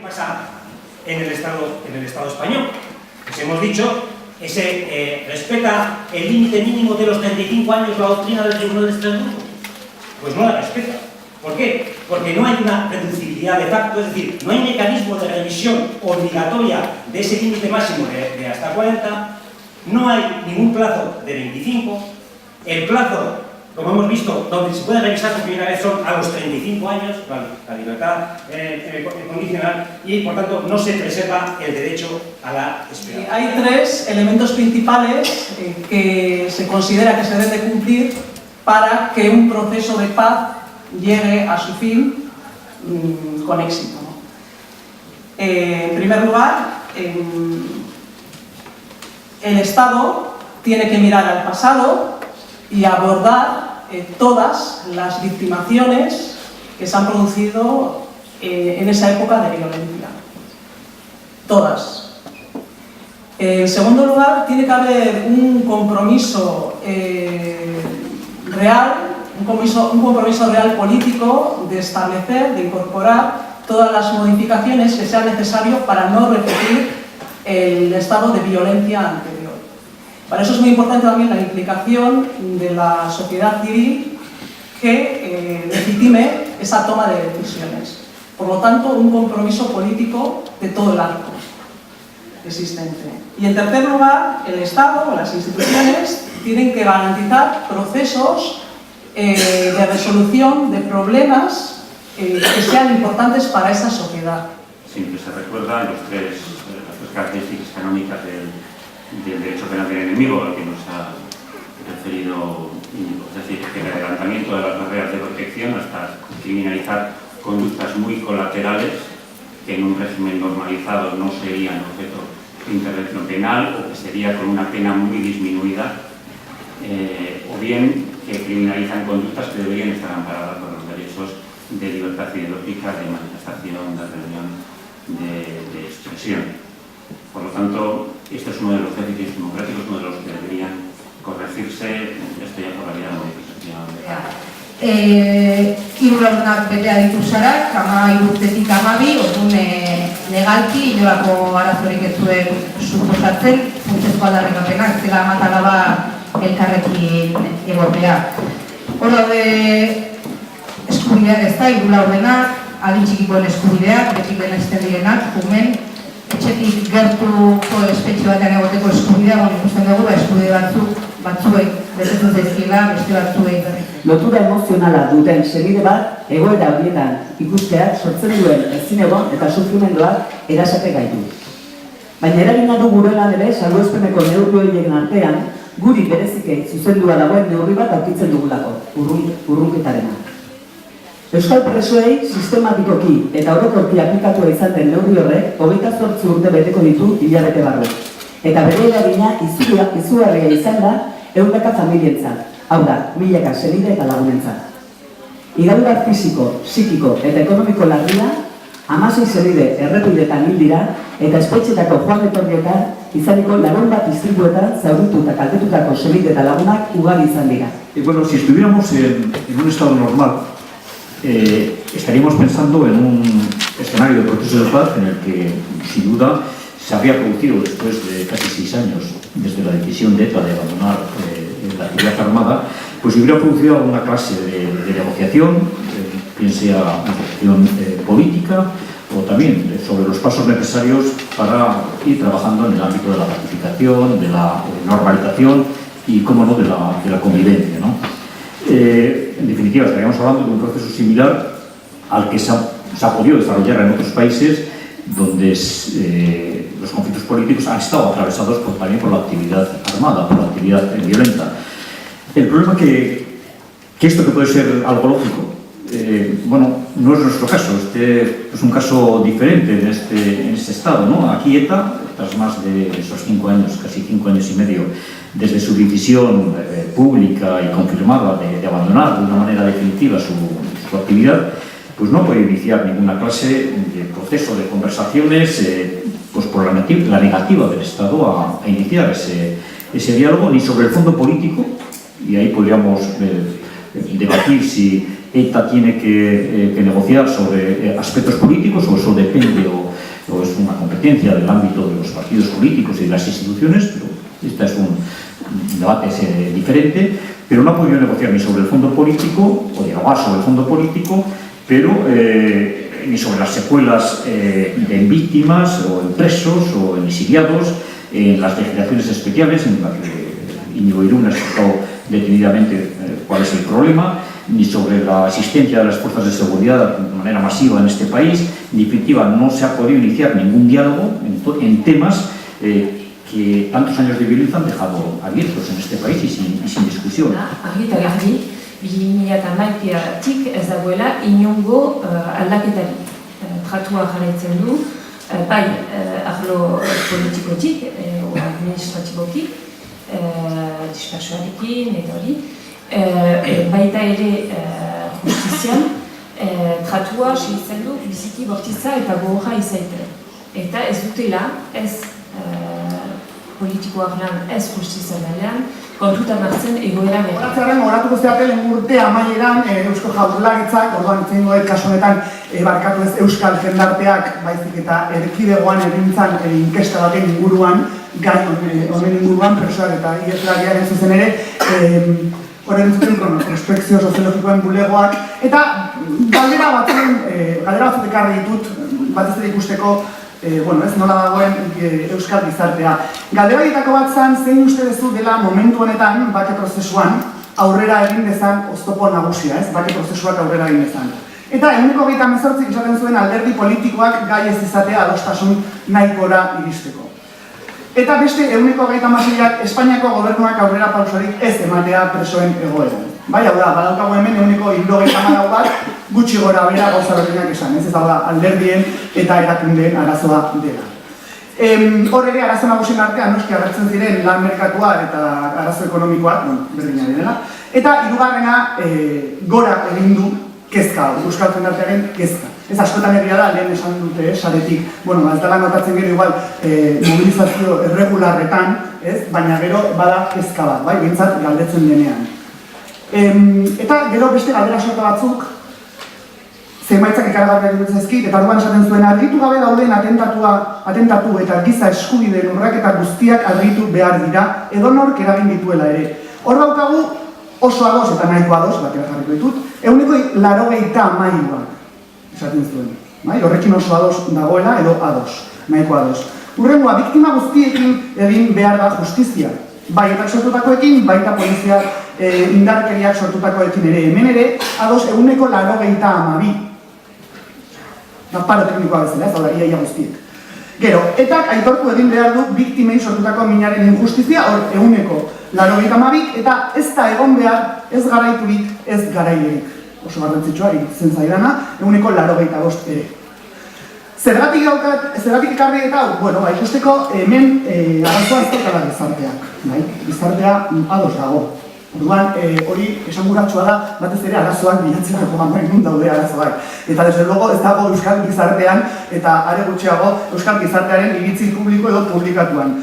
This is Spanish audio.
pasa en el Estado español? Pues hemos dicho que se respeta el límite mínimo de los 35 años la doctrina del Tribunal de Estrasburgo. Pues no la respeta. ¿Por qué? Porque no hay una reducibilidad de facto, es decir, no hay mecanismo de revisión obligatoria de ese límite máximo de hasta 40, no hay ningún plazo de 25, el plazo, como hemos visto, donde se puede revisar por primera vez son a los 35 años, la libertad condicional, y por tanto no se preserva el derecho a la espera. Hay tres elementos principales que se considera que se deben de cumplir para que un proceso de paz llegue a su fin con éxito, ¿no? En primer lugar, el Estado tiene que mirar al pasado y abordar todas las victimaciones que se han producido en esa época de violencia. Todas. En segundo lugar, tiene que haber un compromiso real, un compromiso real político de establecer, de incorporar todas las modificaciones que sean necesarias para no repetir el estado de violencia anterior. Para eso es muy importante también la implicación de la sociedad civil que legitime esa toma de decisiones. Por lo tanto, un compromiso político de todo el arco existente. Y en tercer lugar, el Estado o las instituciones tienen que garantizar procesos de resolución de problemas que sean importantes para esa sociedad. Siempre se recuerda las tres características canónicas del derecho penal del enemigo al que nos ha referido, es decir, que el adelantamiento de las barreras de protección hasta criminalizar conductas muy colaterales que en un régimen normalizado no serían objeto de intervención penal o que sería con una pena muy disminuida, o bien que criminalizan conductas que deberían estar amparadas por los derechos de libertad ideológica, de manifestación, de reunión, de expresión. Por lo tanto, este es uno de los déficits democráticos, uno de los que deberían corregirse, esto ya por la vía de modificación. Hiru lagunak betea ditu zara, 12 urtetik 12, orduan legalki inolako arazorik ez zuen suposatzen, funtsezko aldarrikapenak zela amatalaba elkarrekin egotea. Hor daude eskubideak ez da, hiru lagunak, adin txikikoen eskubideak, betik dena izten direnak, jumen, etxetik gertuko espetxe batean egoteko eskubidea, ikusten dugu, eskubide batzuek betetzen zaizkiela, beste batzuek berri. Lotura emozionala duten segide bat, egoera horietan ikusteak sortzen duen ezinegon eta sufrimenduak erasate gaitu. Baina eragina du gurean ere, salbuespeneko neurri horien artean, guri berezikei zuzendua dagoen neurri bat aurkitzen dugulako, urrunketarena. Euskal presoei sistematikoki eta orokorki aplikatua izan den neurri horrek 28 urte beteko ditu hilabete barru. Eta bere eragina izugarria izan da ehundaka familientzat, hau da, milaka senide eta lagunentzat. Higadura fisiko, psikiko eta ekonomiko larria, 16 senide errepidetan hil dira eta espetxetako joan etorrietan izaniko lagun bat istripuetan zauritu eta kaltetutako senide eta lagunak ugari izan dira. Bueno, si estuviéramos en un estado normal, estaríamos pensando en un escenario de proceso de paz en el que, sin duda, se habría producido después de casi 6 años desde la decisión de ETA de abandonar la actividad armada, pues se hubiera producido una clase de negociación, bien sea negociación política o también sobre los pasos necesarios para ir trabajando en el ámbito de la pacificación, de la normalización y, cómo no, de la convivencia, ¿no? En definitiva, estaríamos hablando de un proceso similar al que se ha podido desarrollar en otros países donde los conflictos políticos han estado atravesados también por la actividad armada, por la actividad violenta. El problema que esto que puede ser algo lógico, bueno, no es nuestro caso, este es un caso diferente en este estado, ¿no? Aquí ETA, tras más de esos 5 años, casi 5 años y medio, desde su decisión pública y confirmada de abandonar de una manera definitiva su actividad, pues no puede iniciar ninguna clase de proceso de conversaciones pues por la negativa del Estado a iniciar ese diálogo, ni sobre el fondo político, y ahí podríamos debatir si ETA tiene que negociar sobre aspectos políticos o eso depende competencia del ámbito de los partidos políticos y de las instituciones, pero este es un debate diferente, pero no ha podido negociar ni sobre el fondo político, o dialogar sobre el fondo político, pero ni sobre las secuelas en víctimas, o en presos, o en exiliados, en las legislaciones especiales, en las que Íñigo Irún ha explicado detenidamente cuál es el problema, ni sobre la asistencia de las fuerzas de seguridad de manera masiva en este país. En definitiva, no se ha podido iniciar ningún diálogo en temas que tantos años de violencia han dejado abiertos en este país y sin discusión. Argi eta garbi, 2011-tik ez dagoela inongo aldaketarik. Tratua jarraitzen du, bai arlo politikotik, administratiboki, dispersioarekin eta hori, baita ere justizian, tratua segitzen du biziki bortitza eta gogorra izaiten. Eta ez dutela, ez politikoak lan, ez justizia lan, kontutan hartzen egoera behar. Horatzearen, horatuko zeaten urte amaieran Eusko Jaurlaritzak, orduan itzen goet kasu honetan, barkatu ez Euskal Jendarteak, baizik eta erkidegoan egintzan inkesta baten inguruan, gai honen inguruan, presoak eta igeslariaren zuzen ere, horren zuten prospekzio soziologikoen bulegoak, eta galdera batzuk ekarri ditut, bat ez ikusteko, ez nola dagoen Euskal gizartea. Galdera ditako bat zan, zein uste duzu dela momentu honetan, bake prozesuan, aurrera egin dezan oztopo nagusia, bake prozesuak aurrera egin dezan. Eta 2018 esaten zuen alderdi politikoak gai ez izatea adostasun nahikora iristeko. Eta beste 2026ak Espainiako gobernuak aurrera pausorik ez ematea presoen egoeran. Bai, hau da, badaukagu hemen 174 bat gutxi gora bera gauza berdinak esan, ez hau da, alderdien eta erakundeen arazoa dela. Hor ere, arazo nagusien artean noski agertzen ziren lan merkatua eta arazo ekonomikoak, berdina direla. Eta hirugarrena gora egin du kezka, Euskal Jendartearen kezka. Ez askotan egia da, lehen esan dute, saretik, ez dela notatzen gero igual mobilizazio erregularretan, baina gero bada kezka bat, bai, bintzat galdetzen denean. Eta gero beste galdera sorta batzuk zenbaitzak ikaragarriak dut zaizkit, eta orduan esaten zuen argitu gabe dauden atentatu eta giza eskubideen urraketa guztiak argitu behar dira, edonork eragin dituela ere. Hor daukagu oso ados eta nahiko ados, batera jarriko ditut, 193 esaten zuen. Horrekin oso ados dagoela edo ados, nahiko ados. Hurrengoa, biktima guztiekin egin behar da justizia. Bai eta sortutakoekin, baita polizia indarkeriak sortutakoekin ere. Hemen ere, ados 192. Paro teknikoa bezala, ez da, iaia guztiek. Gero, etak aitortu egin behar du biktimei sortutako minaren injustizia, hor 192, eta ez da egon behar, ez garaiturik, ez garailerik. Oso garrantzitsua, zen zaidana, 195 ere. Zergatik ekarri eta hau, ikusteko hemen arazoa ez daukala gizarteak. Gizartea ados dago. Orduan, hori esanguratsua da, batez ere arazoak bilatzerako gamainun daude arazoak. Eta desde luego ez dago Euskal gizartean, eta are gutxiago Euskal gizartearen iritzi publiko edo publikatuan.